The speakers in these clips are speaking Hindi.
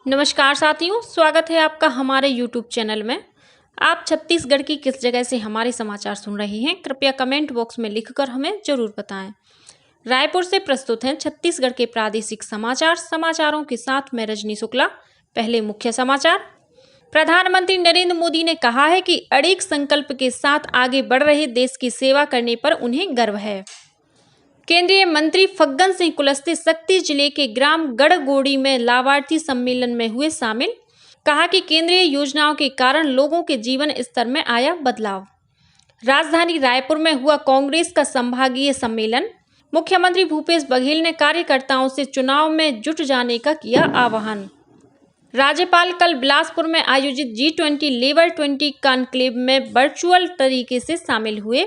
नमस्कार साथियों, स्वागत है आपका हमारे YouTube चैनल में। आप छत्तीसगढ़ की किस जगह से हमारे समाचार सुन रहे हैं, कृपया कमेंट बॉक्स में लिखकर हमें जरूर बताएं। रायपुर से प्रस्तुत हैं छत्तीसगढ़ के प्रादेशिक समाचार। समाचारों के साथ मैं रजनी शुक्ला। पहले मुख्य समाचार। प्रधानमंत्री नरेंद्र मोदी ने कहा है कि अड़िग संकल्प के साथ आगे बढ़ रहे देश की सेवा करने पर उन्हें गर्व है। केंद्रीय मंत्री फग्गन सिंह कुलस्ते शक्ति जिले के ग्राम गड़गोड़ी में लाभार्थी सम्मेलन में हुए शामिल। कहा कि केंद्रीय योजनाओं के कारण लोगों के जीवन स्तर में आया बदलाव। राजधानी रायपुर में हुआ कांग्रेस का संभागीय सम्मेलन। मुख्यमंत्री भूपेश बघेल ने कार्यकर्ताओं से चुनाव में जुट जाने का किया आह्वान। राज्यपाल कल बिलासपुर में आयोजित G20 लेवल 20 कॉन्क्लेव में वर्चुअल तरीके से शामिल हुए।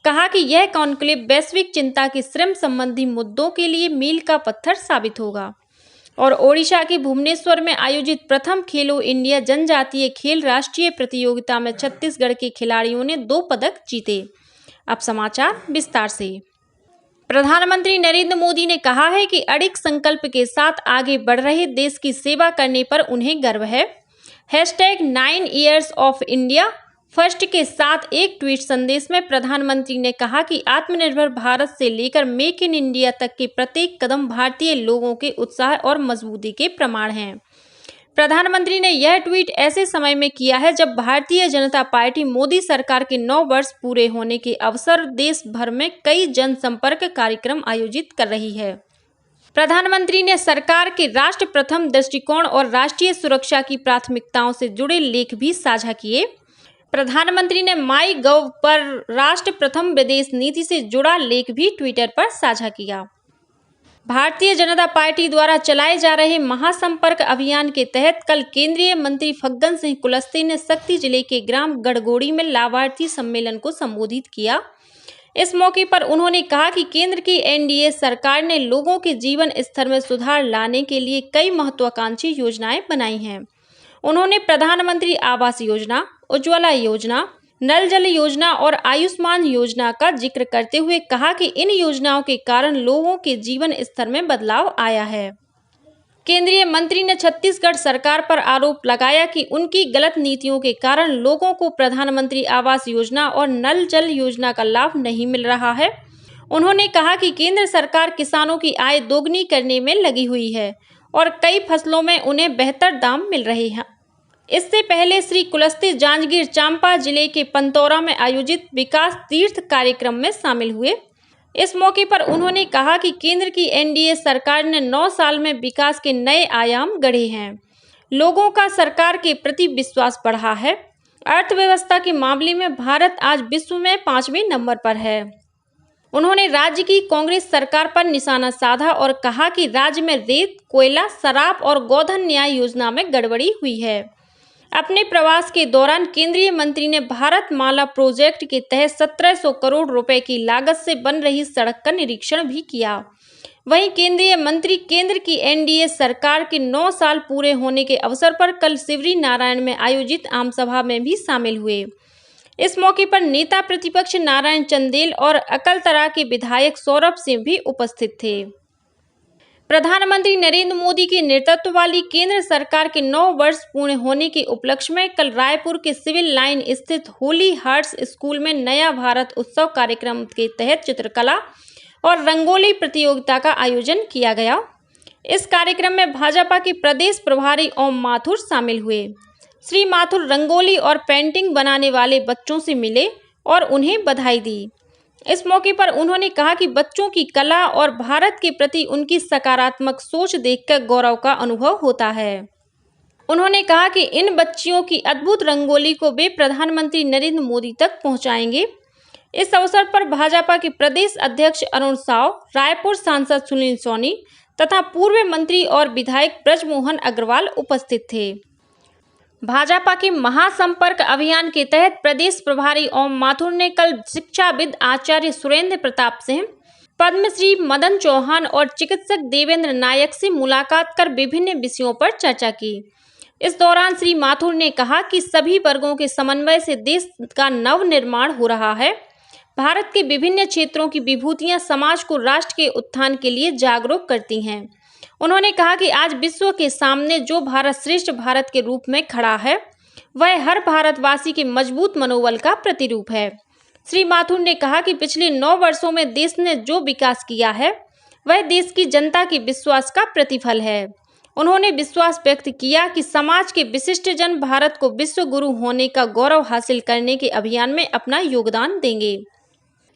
कहा कि यह कॉन्क्लेव वैश्विक चिंता के श्रम संबंधी मुद्दों के लिए मील का पत्थर साबित होगा। और ओडिशा के भुवनेश्वर में आयोजित प्रथम खेलो इंडिया जनजातीय खेल राष्ट्रीय प्रतियोगिता में छत्तीसगढ़ के खिलाड़ियों ने 2 पदक जीते। अब समाचार विस्तार से। प्रधानमंत्री नरेंद्र मोदी ने कहा है कि अड़िग संकल्प के साथ आगे बढ़ रहे देश की सेवा करने पर उन्हें गर्व है। #9 Years of India फर्स्ट के साथ एक ट्वीट संदेश में प्रधानमंत्री ने कहा कि आत्मनिर्भर भारत से लेकर मेक इन इंडिया तक के प्रत्येक कदम भारतीय लोगों के उत्साह और मजबूती के प्रमाण हैं। प्रधानमंत्री ने यह ट्वीट ऐसे समय में किया है जब भारतीय जनता पार्टी मोदी सरकार के 9 वर्ष पूरे होने के अवसर देश भर में कई जनसंपर्क कार्यक्रम आयोजित कर रही है। प्रधानमंत्री ने सरकार के राष्ट्र प्रथम दृष्टिकोण और राष्ट्रीय सुरक्षा की प्राथमिकताओं से जुड़े लेख भी साझा किए। प्रधानमंत्री ने MyGov पर राष्ट्र प्रथम विदेश नीति से जुड़ा लेख भी ट्विटर पर साझा किया। भारतीय जनता पार्टी द्वारा चलाए जा रहे महासंपर्क अभियान के तहत कल केंद्रीय मंत्री फग्गन सिंह कुलस्ते ने शक्ति जिले के ग्राम गड़गोड़ी में लाभार्थी सम्मेलन को संबोधित किया। इस मौके पर उन्होंने कहा कि केंद्र की NDA सरकार ने लोगों के जीवन स्तर में सुधार लाने के लिए कई महत्वाकांक्षी योजनाएं बनाई हैं। उन्होंने प्रधानमंत्री आवास योजना, उज्ज्वला योजना, नल जल योजना और आयुष्मान योजना का जिक्र करते हुए कहा कि इन योजनाओं के कारण लोगों के जीवन स्तर में बदलाव आया है। केंद्रीय मंत्री ने छत्तीसगढ़ सरकार पर आरोप लगाया कि उनकी गलत नीतियों के कारण लोगों को प्रधानमंत्री आवास योजना और नल जल योजना का लाभ नहीं मिल रहा है। उन्होंने कहा कि केंद्र सरकार किसानों की आय दोगुनी करने में लगी हुई है और कई फसलों में उन्हें बेहतर दाम मिल रहे हैं। इससे पहले श्री कुलस्ते जांजगीर चांपा जिले के पंतौरा में आयोजित विकास तीर्थ कार्यक्रम में शामिल हुए। इस मौके पर उन्होंने कहा कि केंद्र की NDA सरकार ने 9 साल में विकास के नए आयाम गढ़े हैं। लोगों का सरकार के प्रति विश्वास बढ़ा है। अर्थव्यवस्था के मामले में भारत आज विश्व में 5वें नंबर पर है। उन्होंने राज्य की कांग्रेस सरकार पर निशाना साधा और कहा कि राज्य में रेत, कोयला, शराब और गोधन न्याय योजना में गड़बड़ी हुई है। अपने प्रवास के दौरान केंद्रीय मंत्री ने भारत माला प्रोजेक्ट के तहत 1700 करोड़ रुपए की लागत से बन रही सड़क का निरीक्षण भी किया। वहीं केंद्रीय मंत्री केंद्र की NDA सरकार के 9 साल पूरे होने के अवसर पर कल शिवरी नारायण में आयोजित आमसभा में भी शामिल हुए। इस मौके पर नेता प्रतिपक्ष नारायण चंदेल और अकलतरा के विधायक सौरभ सिंह भी उपस्थित थे। प्रधानमंत्री नरेंद्र मोदी के नेतृत्व वाली केंद्र सरकार के 9 वर्ष पूर्ण होने के उपलक्ष्य में कल रायपुर के सिविल लाइन स्थित होली हार्ट्स स्कूल में नया भारत उत्सव कार्यक्रम के तहत चित्रकला और रंगोली प्रतियोगिता का आयोजन किया गया। इस कार्यक्रम में भाजपा के प्रदेश प्रभारी ओम माथुर शामिल हुए। श्री माथुर रंगोली और पेंटिंग बनाने वाले बच्चों से मिले और उन्हें बधाई दी। इस मौके पर उन्होंने कहा कि बच्चों की कला और भारत के प्रति उनकी सकारात्मक सोच देखकर गौरव का अनुभव होता है। उन्होंने कहा कि इन बच्चियों की अद्भुत रंगोली को वे प्रधानमंत्री नरेंद्र मोदी तक पहुंचाएंगे। इस अवसर पर भाजपा के प्रदेश अध्यक्ष अरुण साव, रायपुर सांसद सुनील सोनी तथा पूर्व मंत्री और विधायक ब्रजमोहन अग्रवाल उपस्थित थे। भाजपा के महासंपर्क अभियान के तहत प्रदेश प्रभारी ओम माथुर ने कल शिक्षाविद आचार्य सुरेंद्र प्रताप सिंह, पद्मश्री मदन चौहान और चिकित्सक देवेंद्र नायक से मुलाकात कर विभिन्न विषयों पर चर्चा की। इस दौरान श्री माथुर ने कहा कि सभी वर्गों के समन्वय से देश का नव निर्माण हो रहा है। भारत के विभिन्न क्षेत्रों की विभूतियां समाज को राष्ट्र के उत्थान के लिए जागरूक करती हैं। उन्होंने कहा कि आज विश्व के सामने जो भारत श्रेष्ठ भारत के रूप में खड़ा है, वह हर भारतवासी के मजबूत मनोबल का प्रतिरूप है। श्री माथुर ने कहा कि पिछले 9 वर्षों में देश ने जो विकास किया है, वह देश की जनता के विश्वास का प्रतिफल है। उन्होंने विश्वास व्यक्त किया कि समाज के विशिष्ट जन भारत को विश्व गुरु होने का गौरव हासिल करने के अभियान में अपना योगदान देंगे।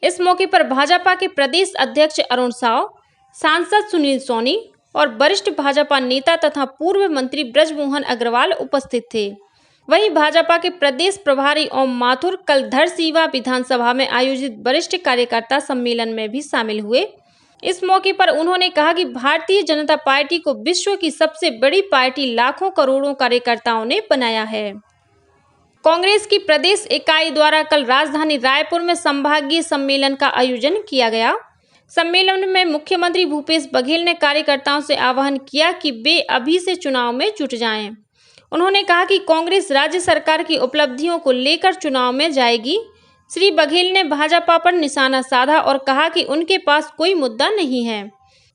इस मौके पर भाजपा के प्रदेश अध्यक्ष अरुण साव, सांसद सुनील सोनी और वरिष्ठ भाजपा नेता तथा पूर्व मंत्री ब्रजमोहन अग्रवाल उपस्थित थे। वहीं भाजपा के प्रदेश प्रभारी ओम माथुर कल धरसींवा विधानसभा में आयोजित वरिष्ठ कार्यकर्ता सम्मेलन में भी शामिल हुए। इस मौके पर उन्होंने कहा कि भारतीय जनता पार्टी को विश्व की सबसे बड़ी पार्टी लाखों करोड़ों कार्यकर्ताओं ने बनाया है। कांग्रेस की प्रदेश इकाई द्वारा कल राजधानी रायपुर में संभागीय सम्मेलन का आयोजन किया गया। सम्मेलन में मुख्यमंत्री भूपेश बघेल ने कार्यकर्ताओं से आह्वान किया कि वे अभी से चुनाव में जुट जाएं। उन्होंने कहा कि कांग्रेस राज्य सरकार की उपलब्धियों को लेकर चुनाव में जाएगी। श्री बघेल ने भाजपा पर निशाना साधा और कहा कि उनके पास कोई मुद्दा नहीं है,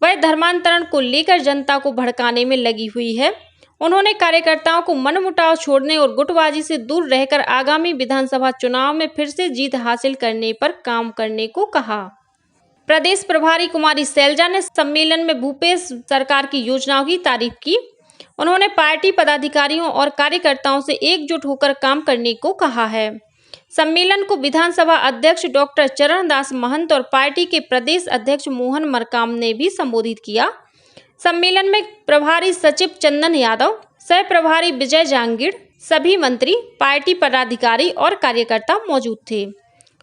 वह धर्मांतरण को लेकर जनता को भड़काने में लगी हुई है। उन्होंने कार्यकर्ताओं को मनमुटाव छोड़ने और गुटबाजी से दूर रहकर आगामी विधानसभा चुनाव में फिर से जीत हासिल करने पर काम करने को कहा। प्रदेश प्रभारी कुमारी शैलजा ने सम्मेलन में भूपेश सरकार की योजनाओं की तारीफ की। उन्होंने पार्टी पदाधिकारियों और कार्यकर्ताओं से एकजुट होकर काम करने को कहा है। सम्मेलन को विधानसभा अध्यक्ष डॉक्टर चरणदास महंत और पार्टी के प्रदेश अध्यक्ष मोहन मरकाम ने भी संबोधित किया। सम्मेलन में प्रभारी सचिव चंदन यादव, सह प्रभारी विजय जांगीड़, सभी मंत्री, पार्टी पदाधिकारी और कार्यकर्ता मौजूद थे।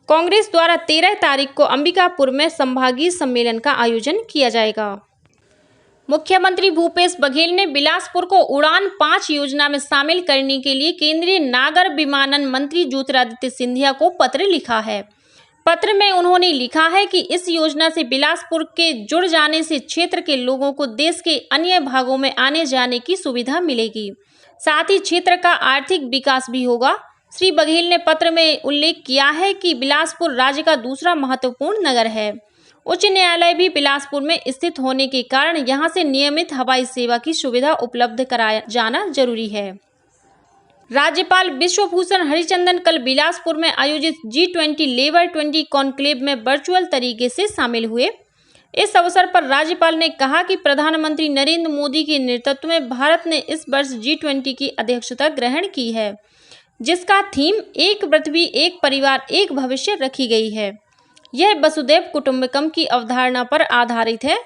कांग्रेस द्वारा 13 तारीख को अंबिकापुर में संभागीय सम्मेलन का आयोजन किया जाएगा। मुख्यमंत्री भूपेश बघेल ने बिलासपुर को उड़ान 5 योजना में शामिल करने के लिए केंद्रीय नागर विमानन मंत्री ज्योतिरादित्य सिंधिया को पत्र लिखा है। पत्र में उन्होंने लिखा है कि इस योजना से बिलासपुर के जुड़ जाने से क्षेत्र के लोगों को देश के अन्य भागों में आने जाने की सुविधा मिलेगी, साथ ही क्षेत्र का आर्थिक विकास भी होगा। श्री बघेल ने पत्र में उल्लेख किया है कि बिलासपुर राज्य का दूसरा महत्वपूर्ण नगर है। उच्च न्यायालय भी बिलासपुर में स्थित होने के कारण यहां से नियमित हवाई सेवा की सुविधा उपलब्ध कराया जाना जरूरी है। राज्यपाल विश्वभूषण हरिचंदन कल बिलासपुर में आयोजित G20 लेबर 20 कॉन्क्लेव में वर्चुअल तरीके से शामिल हुए। इस अवसर पर राज्यपाल ने कहा कि प्रधानमंत्री नरेंद्र मोदी के नेतृत्व में भारत ने इस वर्ष G20 की अध्यक्षता ग्रहण की है, जिसका थीम एक पृथ्वी, एक परिवार, एक भविष्य रखी गई है। यह वसुधैव कुटुंबकम की अवधारणा पर आधारित है।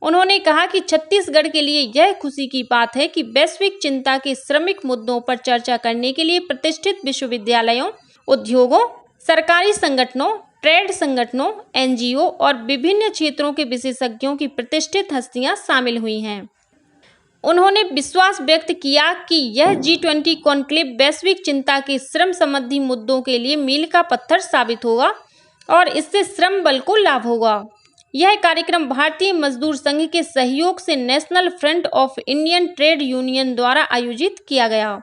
उन्होंने कहा कि छत्तीसगढ़ के लिए यह खुशी की बात है कि वैश्विक चिंता के श्रमिक मुद्दों पर चर्चा करने के लिए प्रतिष्ठित विश्वविद्यालयों, उद्योगों, सरकारी संगठनों, ट्रेड संगठनों, NGO और विभिन्न क्षेत्रों के विशेषज्ञों की प्रतिष्ठित हस्तियां शामिल हुई हैं। उन्होंने विश्वास व्यक्त किया कि यह G20 कॉन्क्लेव वैश्विक चिंता के श्रम संबंधी मुद्दों के लिए मील का पत्थर साबित होगा और इससे श्रम बल को लाभ होगा। यह कार्यक्रम भारतीय मजदूर संघ के सहयोग से national front of Indian trade union द्वारा आयोजित किया गया।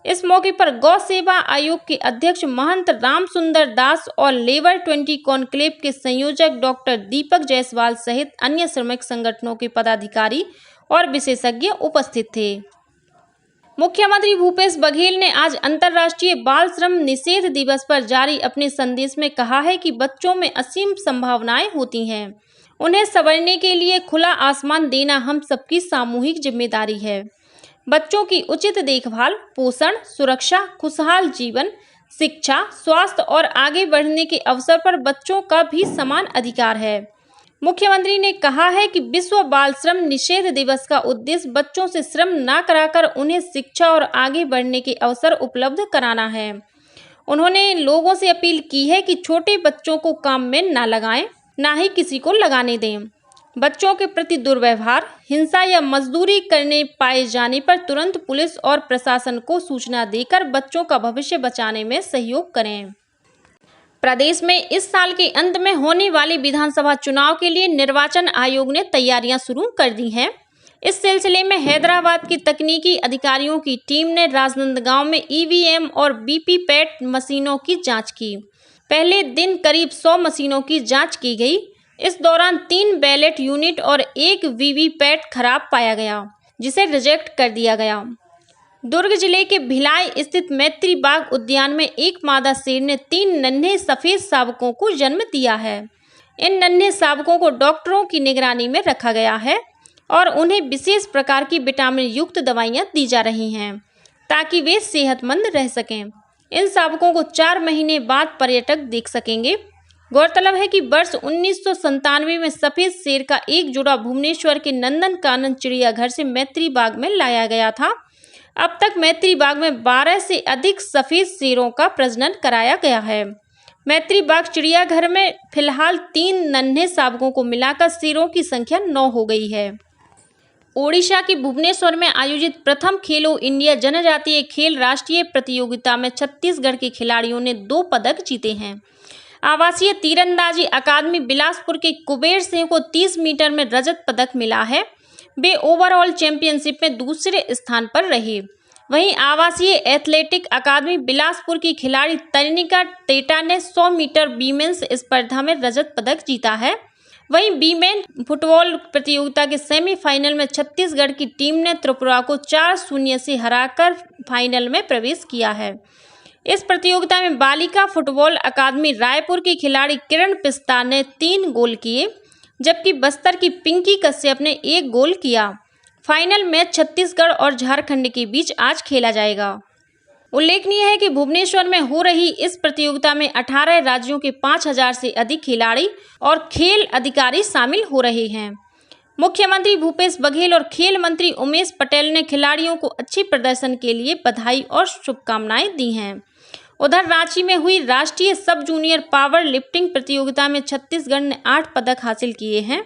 इस मौके पर गौ सेवा आयोग के अध्यक्ष महंत राम सुंदर दास और लेबर 20 कॉन्क्लेव के संयोजक डॉक्टर दीपक जायसवाल सहित अन्य श्रमिक संगठनों के पदाधिकारी और विशेषज्ञ उपस्थित थे। मुख्यमंत्री भूपेश बघेल ने आज अंतर्राष्ट्रीय बाल श्रम निषेध दिवस पर जारी अपने संदेश में कहा है कि बच्चों में असीम संभावनाएं होती हैं। उन्हें संवरने के लिए खुला आसमान देना हम सबकी सामूहिक जिम्मेदारी है। बच्चों की उचित देखभाल, पोषण, सुरक्षा, खुशहाल जीवन, शिक्षा, स्वास्थ्य और आगे बढ़ने के अवसर पर बच्चों का भी समान अधिकार है। मुख्यमंत्री ने कहा है कि विश्व बाल श्रम निषेध दिवस का उद्देश्य बच्चों से श्रम न कराकर उन्हें शिक्षा और आगे बढ़ने के अवसर उपलब्ध कराना है। उन्होंने लोगों से अपील की है कि छोटे बच्चों को काम में न लगाएं, ना ही किसी को लगाने दें। बच्चों के प्रति दुर्व्यवहार, हिंसा या मजदूरी करने पाए जाने पर तुरंत पुलिस और प्रशासन को सूचना देकर बच्चों का भविष्य बचाने में सहयोग करें। प्रदेश में इस साल के अंत में होने वाले विधानसभा चुनाव के लिए निर्वाचन आयोग ने तैयारियां शुरू कर दी हैं। इस सिलसिले में हैदराबाद की तकनीकी अधिकारियों की टीम ने राजनांदगांव में EVM और वीवीपैट मशीनों की जांच की। पहले दिन करीब 100 मशीनों की जांच की गई। इस दौरान 3 बैलेट यूनिट और 1 वीवीपैट खराब पाया गया, जिसे रिजेक्ट कर दिया गया। दुर्ग जिले के भिलाई स्थित मैत्री बाग उद्यान में एक मादा शेर ने 3 नन्हे सफेद शावकों को जन्म दिया है। इन नन्हे शावकों को डॉक्टरों की निगरानी में रखा गया है और उन्हें विशेष प्रकार की विटामिन युक्त दवाइयां दी जा रही हैं ताकि वे सेहतमंद रह सकें। इन शावकों को 4 महीने बाद पर्यटक देख सकेंगे। गौरतलब है कि वर्ष 1997 में सफेद शेर का एक जोड़ा भुवनेश्वर के नंदनकानन चिड़ियाघर से मैत्री बाग में लाया गया था। अब तक मैत्री बाग में 12 से अधिक सफेद शेरों का प्रजनन कराया गया है। मैत्री बाग चिड़ियाघर में फिलहाल 3 नन्हे शावकों को मिलाकर शेरों की संख्या 9 हो गई है। ओडिशा के भुवनेश्वर में आयोजित प्रथम खेलो इंडिया जनजातीय खेल राष्ट्रीय प्रतियोगिता में छत्तीसगढ़ के खिलाड़ियों ने 2 पदक जीते हैं। आवासीय तीरंदाजी अकादमी बिलासपुर के कुबेर सिंह को 30 मीटर में रजत पदक मिला है। वे ओवरऑल चैंपियनशिप में दूसरे स्थान पर रहे। वहीं आवासीय एथलेटिक अकादमी बिलासपुर की खिलाड़ी तनिका टेटा ने 100 मीटर वीमेंस स्पर्धा में रजत पदक जीता है। वहीं वीमेन फुटबॉल प्रतियोगिता के सेमीफाइनल में छत्तीसगढ़ की टीम ने त्रिपुरा को 4-0 से हराकर फाइनल में प्रवेश किया है। इस प्रतियोगिता में बालिका फुटबॉल अकादमी रायपुर की खिलाड़ी किरण पिस्ता ने 3 गोल किए, जबकि बस्तर की पिंकी कश्यप ने 1 गोल किया। फाइनल मैच छत्तीसगढ़ और झारखंड के बीच आज खेला जाएगा। उल्लेखनीय है कि भुवनेश्वर में हो रही इस प्रतियोगिता में 18 राज्यों के 5000 से अधिक खिलाड़ी और खेल अधिकारी शामिल हो रहे हैं। मुख्यमंत्री भूपेश बघेल और खेल मंत्री उमेश पटेल ने खिलाड़ियों को अच्छे प्रदर्शन के लिए बधाई और शुभकामनाएं दी हैं। उधर रांची में हुई राष्ट्रीय सब जूनियर पावर लिफ्टिंग प्रतियोगिता में छत्तीसगढ़ ने 8 पदक हासिल किए हैं।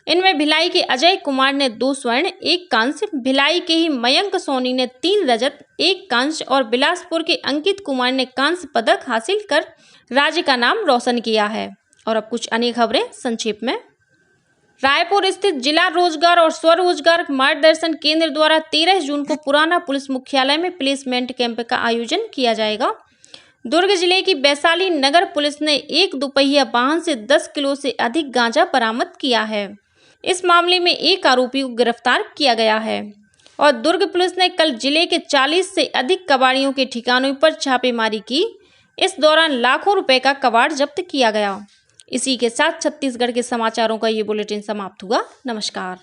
इनमें भिलाई के अजय कुमार ने 2 स्वर्ण, 1 कांस्य, भिलाई के ही मयंक सोनी ने 3 रजत, 1 कांस्य और बिलासपुर के अंकित कुमार ने कांस्य पदक हासिल कर राज्य का नाम रोशन किया है। और अब कुछ अन्य खबरें संक्षेप में। रायपुर स्थित जिला रोजगार और स्वरोजगार मार्गदर्शन केंद्र द्वारा 13 जून को पुराना पुलिस मुख्यालय में प्लेसमेंट कैंप का आयोजन किया जाएगा। दुर्ग जिले की वैशाली नगर पुलिस ने एक दुपहिया वाहन से 10 किलो से अधिक गांजा बरामद किया है। इस मामले में एक आरोपी को गिरफ्तार किया गया है। और दुर्ग पुलिस ने कल जिले के 40 से अधिक कबाड़ियों के ठिकानों पर छापेमारी की। इस दौरान लाखों रुपए का कबाड़ जब्त किया गया। इसी के साथ छत्तीसगढ़ के समाचारों का ये बुलेटिन समाप्त हुआ। नमस्कार।